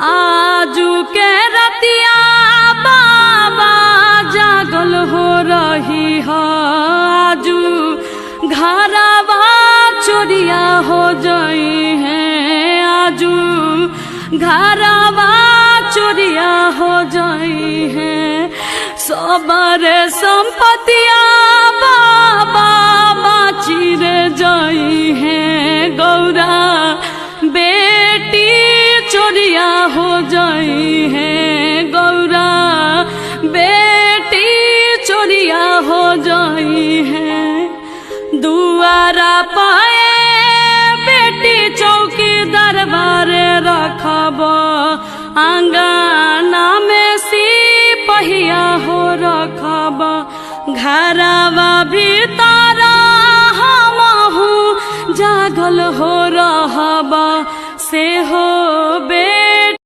आजू के रतिया बाबा जागल हो रही है। आजू घरवा चोरिया हो जाई है। आजू घरवा चोरिया हो जाई है। सबरे संपत्तिया बाबा बाची रे जाई है। गौरा बेटी चोरिया हो जाई है। गौरा बेटी चोरिया हो जाई है। दुआरा पाए बेटी चौकी दरबारे रखब। आंगना में सिपहिया हो रखब। घरवा भीतर हमहू जागल हो रखब।